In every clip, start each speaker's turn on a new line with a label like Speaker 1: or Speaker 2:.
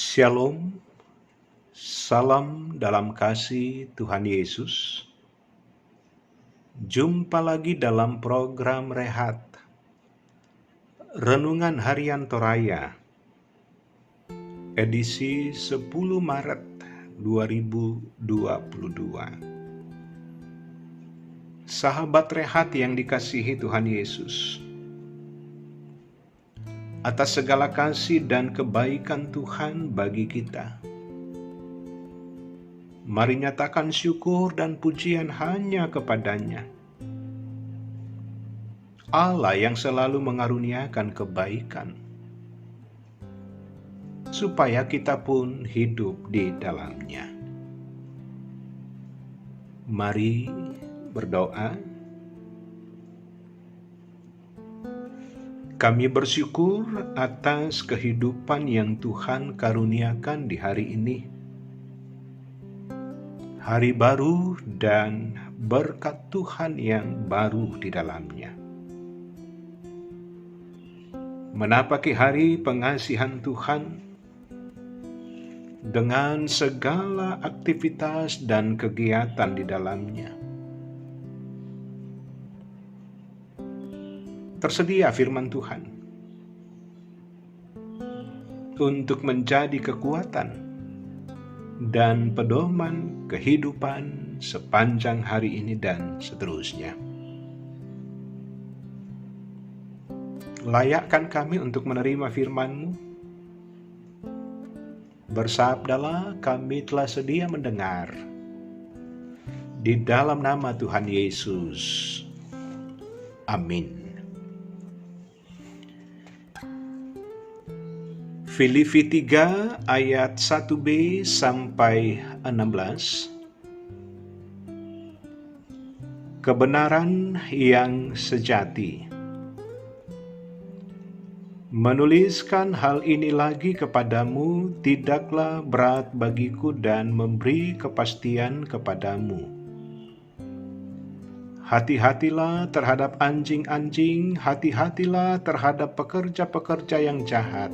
Speaker 1: Shalom, salam dalam kasih Tuhan Yesus. Jumpa lagi dalam program Rehat, Renungan Harian Toraya, edisi 10 Maret 2022. Sahabat Rehat yang dikasihi Tuhan Yesus, atas segala kasih dan kebaikan Tuhan bagi kita, mari nyatakan syukur dan pujian hanya kepadanya, Allah yang selalu mengaruniakan kebaikan, supaya kita pun hidup di dalamnya. Mari berdoa. Kami bersyukur atas kehidupan yang Tuhan karuniakan di hari ini. Hari baru dan berkat Tuhan yang baru di dalamnya. Menapaki hari pengasihan Tuhan dengan segala aktivitas dan kegiatan di dalamnya. Tersedia firman Tuhan untuk menjadi kekuatan dan pedoman kehidupan sepanjang hari ini dan seterusnya. Layakkan kami untuk menerima firman-Mu. Bersabdalah, kami telah sedia mendengar. Di dalam nama Tuhan Yesus. Amin. Filipi 3 ayat 1b sampai 16. Kebenaran yang sejati. Menuliskan hal ini lagi kepadamu tidaklah berat bagiku dan memberi kepastian kepadamu. Hati-hatilah terhadap anjing-anjing, hati-hatilah terhadap pekerja-pekerja yang jahat.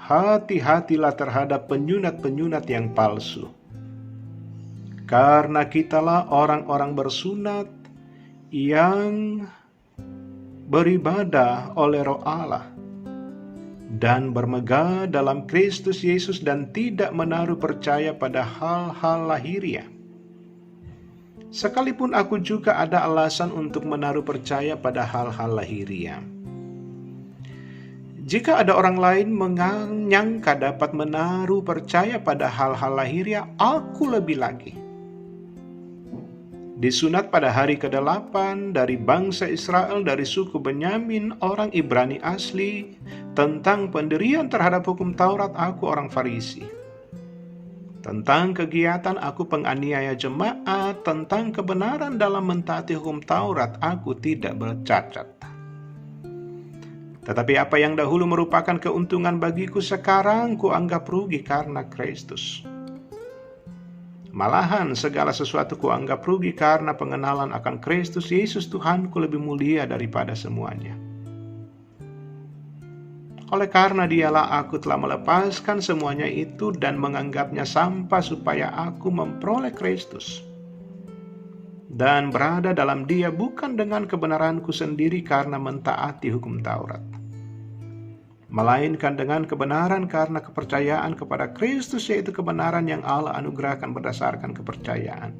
Speaker 1: Hati-hatilah terhadap penyunat-penyunat yang palsu. Karena kitalah orang-orang bersunat yang beribadah oleh Roh Allah dan bermegah dalam Kristus Yesus dan tidak menaruh percaya pada hal-hal lahiriah. Sekalipun aku juga ada alasan untuk menaruh percaya pada hal-hal lahiriah. Jika ada orang lain menyangka dapat menaruh percaya pada hal-hal lahiriah, aku lebih lagi. Disunat pada hari ke-8 dari bangsa Israel dari suku Benyamin, orang Ibrani asli, tentang pendirian terhadap hukum Taurat aku orang Farisi. Tentang kegiatan aku penganiaya jemaat, tentang kebenaran dalam mentaati hukum Taurat aku tidak bercacat. Tetapi apa yang dahulu merupakan keuntungan bagiku sekarang kuanggap rugi karena Kristus. Malahan segala sesuatu kuanggap rugi karena pengenalan akan Kristus Yesus Tuhanku lebih mulia daripada semuanya. Oleh karena dialah aku telah melepaskan semuanya itu dan menganggapnya sampah supaya aku memperoleh Kristus. Dan berada dalam Dia bukan dengan kebenaranku sendiri karena mentaati hukum Taurat, melainkan dengan kebenaran karena kepercayaan kepada Kristus, yaitu kebenaran yang Allah anugerahkan berdasarkan kepercayaan.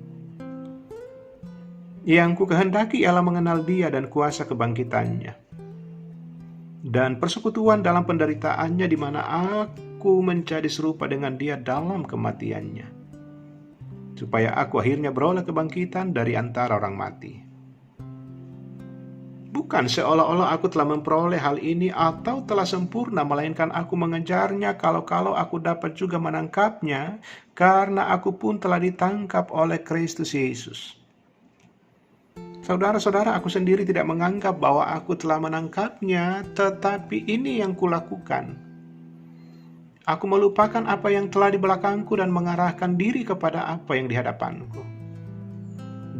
Speaker 1: Yang ku kehendaki ialah mengenal Dia dan kuasa kebangkitannya, dan persekutuan dalam penderitaannya, di mana aku menjadi serupa dengan Dia dalam kematiannya, supaya aku akhirnya beroleh kebangkitan dari antara orang mati. Bukan seolah-olah aku telah memperoleh hal ini atau telah sempurna, melainkan aku mengejarnya kalau-kalau aku dapat juga menangkapnya, karena aku pun telah ditangkap oleh Kristus Yesus. Saudara-saudara, aku sendiri tidak menganggap bahwa aku telah menangkapnya, tetapi ini yang kulakukan. Aku melupakan apa yang telah di belakangku dan mengarahkan diri kepada apa yang di hadapanku,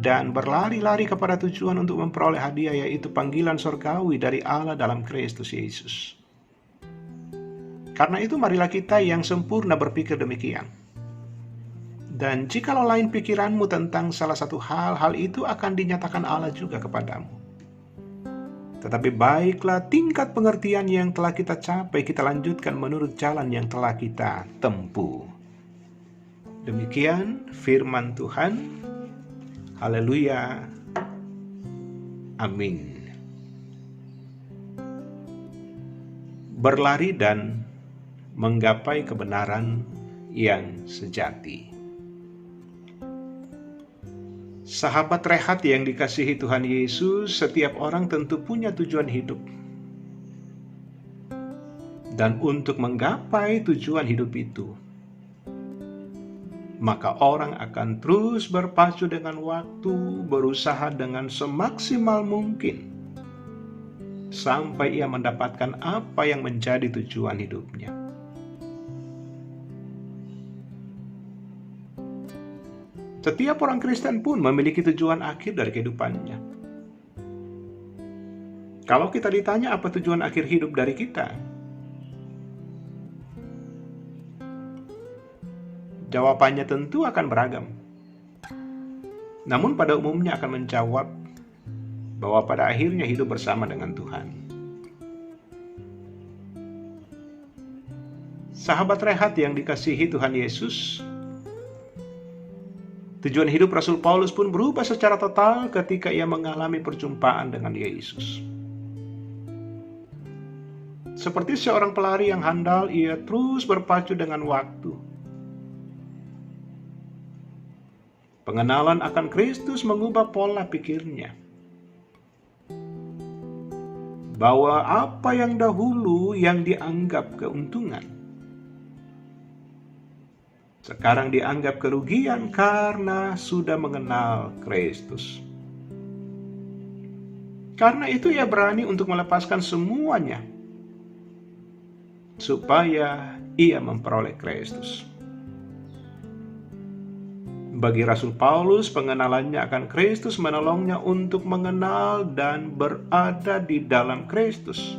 Speaker 1: dan berlari-lari kepada tujuan untuk memperoleh hadiah, yaitu panggilan surgawi dari Allah dalam Kristus Yesus. Karena itu marilah kita yang sempurna berpikir demikian. Dan jikalau lain pikiranmu tentang salah satu hal itu akan dinyatakan Allah juga kepadamu. Tetapi baiklah tingkat pengertian yang telah kita capai, kita lanjutkan menurut jalan yang telah kita tempuh. Demikian firman Tuhan. Haleluya. Amin. Berlari dan menggapai kebenaran yang sejati. Sahabat rehat yang dikasihi Tuhan Yesus, setiap orang tentu punya tujuan hidup. Dan untuk menggapai tujuan hidup itu, maka orang akan terus berpacu dengan waktu, berusaha dengan semaksimal mungkin, sampai ia mendapatkan apa yang menjadi tujuan hidupnya. Setiap orang Kristen pun memiliki tujuan akhir dari kehidupannya. Kalau kita ditanya apa tujuan akhir hidup dari kita, jawabannya tentu akan beragam. Namun pada umumnya akan menjawab bahwa pada akhirnya hidup bersama dengan Tuhan. Sahabat rehat yang dikasihi Tuhan Yesus, tujuan hidup Rasul Paulus pun berubah secara total ketika ia mengalami perjumpaan dengan Yesus. Seperti seorang pelari yang handal, ia terus berpacu dengan waktu. Pengenalan akan Kristus mengubah pola pikirnya. Bahwa apa yang dahulu yang dianggap keuntungan, sekarang dianggap kerugian karena sudah mengenal Kristus. Karena itu ia berani untuk melepaskan semuanya supaya ia memperoleh Kristus. Bagi Rasul Paulus, pengenalannya akan Kristus menolongnya untuk mengenal dan berada di dalam Kristus.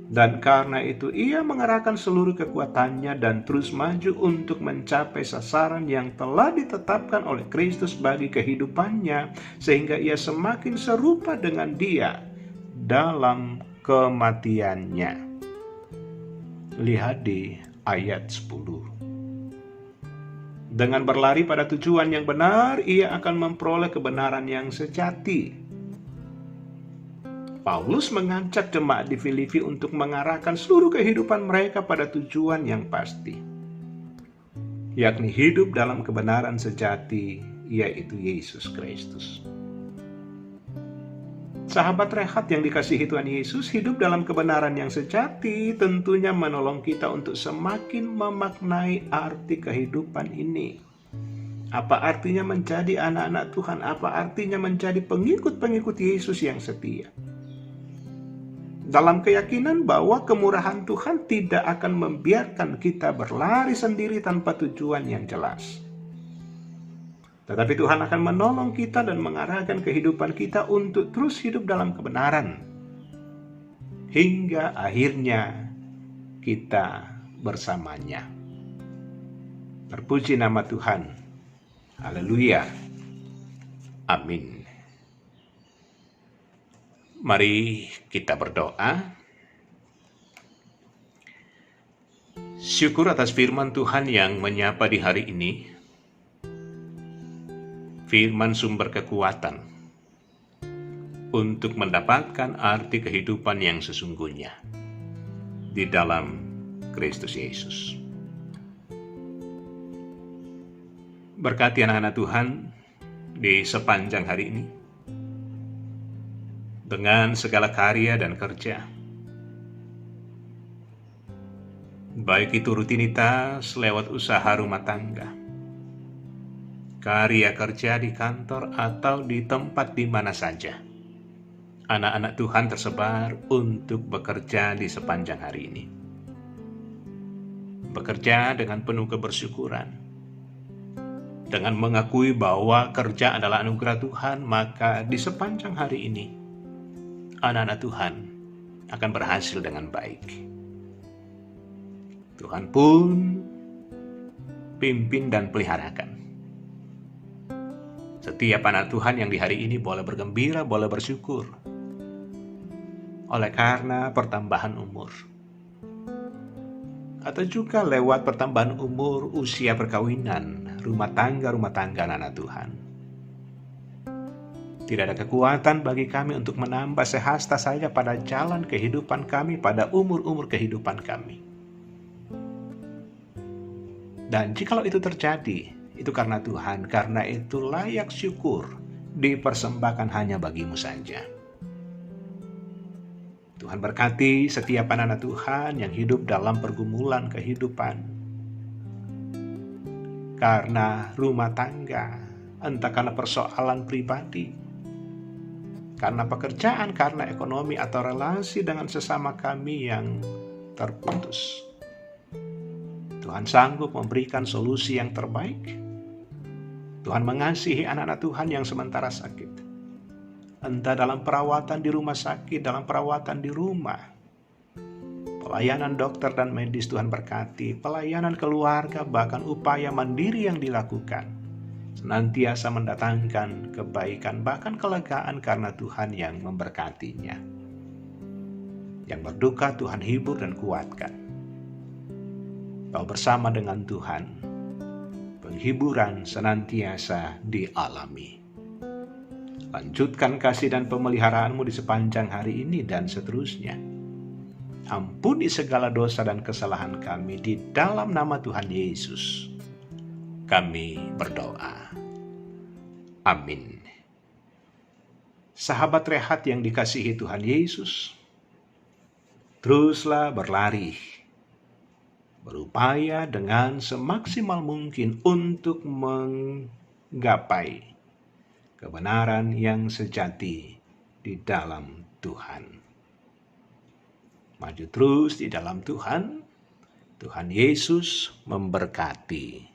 Speaker 1: Dan karena itu ia mengerahkan seluruh kekuatannya dan terus maju untuk mencapai sasaran yang telah ditetapkan oleh Kristus bagi kehidupannya, sehingga ia semakin serupa dengan Dia dalam kematiannya. Lihat di ayat 10. Dengan berlari pada tujuan yang benar, ia akan memperoleh kebenaran yang sejati. Paulus mengajak jemaat di Filipi untuk mengarahkan seluruh kehidupan mereka pada tujuan yang pasti, yakni hidup dalam kebenaran sejati, yaitu Yesus Kristus. Sahabat rehat yang dikasihi Tuhan Yesus, hidup dalam kebenaran yang sejati tentunya menolong kita untuk semakin memaknai arti kehidupan ini. Apa artinya menjadi anak-anak Tuhan? Apa artinya menjadi pengikut-pengikut Yesus yang setia? Dalam keyakinan bahwa kemurahan Tuhan tidak akan membiarkan kita berlari sendiri tanpa tujuan yang jelas. Tetapi Tuhan akan menolong kita dan mengarahkan kehidupan kita untuk terus hidup dalam kebenaran. Hingga akhirnya kita bersamanya. Terpuji nama Tuhan. Haleluya. Amin. Mari kita berdoa. Syukur atas firman Tuhan yang menyapa di hari ini. Firman sumber kekuatan untuk mendapatkan arti kehidupan yang sesungguhnya di dalam Kristus Yesus. Berkati anak-anak Tuhan di sepanjang hari ini dengan segala karya dan kerja, baik itu rutinitas lewat usaha rumah tangga, karya kerja di kantor atau di tempat di mana saja. Anak-anak Tuhan tersebar untuk bekerja di sepanjang hari ini. Bekerja dengan penuh kebersyukuran. Dengan mengakui bahwa kerja adalah anugerah Tuhan, maka di sepanjang hari ini, anak-anak Tuhan akan berhasil dengan baik. Tuhan pun pimpin dan peliharakan. Setiap anak Tuhan yang di hari ini boleh bergembira, boleh bersyukur oleh karena pertambahan umur. Atau juga lewat pertambahan umur, usia perkawinan, rumah tangga anak Tuhan. Tidak ada kekuatan bagi kami untuk menambah sehasta saja pada jalan kehidupan kami, pada umur-umur kehidupan kami. Dan jikalau itu terjadi, itu karena Tuhan, karena itu layak syukur, dipersembahkan hanya bagimu saja. Tuhan berkati setiap anak-anak Tuhan yang hidup dalam pergumulan kehidupan. Karena rumah tangga, entah karena persoalan pribadi, karena pekerjaan, karena ekonomi, atau relasi dengan sesama kami yang terputus. Tuhan sanggup memberikan solusi yang terbaik. Tuhan mengasihi anak-anak Tuhan yang sementara sakit. Entah dalam perawatan di rumah sakit, dalam perawatan di rumah. Pelayanan dokter dan medis Tuhan berkati, pelayanan keluarga, bahkan upaya mandiri yang dilakukan. Senantiasa mendatangkan kebaikan, bahkan kelegaan karena Tuhan yang memberkatinya. Yang berduka Tuhan hibur dan kuatkan. Kau bersama dengan Tuhan, penghiburan senantiasa dialami. Lanjutkan kasih dan pemeliharaanmu di sepanjang hari ini dan seterusnya. Ampuni segala dosa dan kesalahan kami di dalam nama Tuhan Yesus. Kami berdoa. Amin. Sahabat rehat yang dikasihi Tuhan Yesus, teruslah berlari, berupaya dengan semaksimal mungkin untuk menggapai kebenaran yang sejati di dalam Tuhan. Maju terus di dalam Tuhan. Tuhan Yesus memberkati.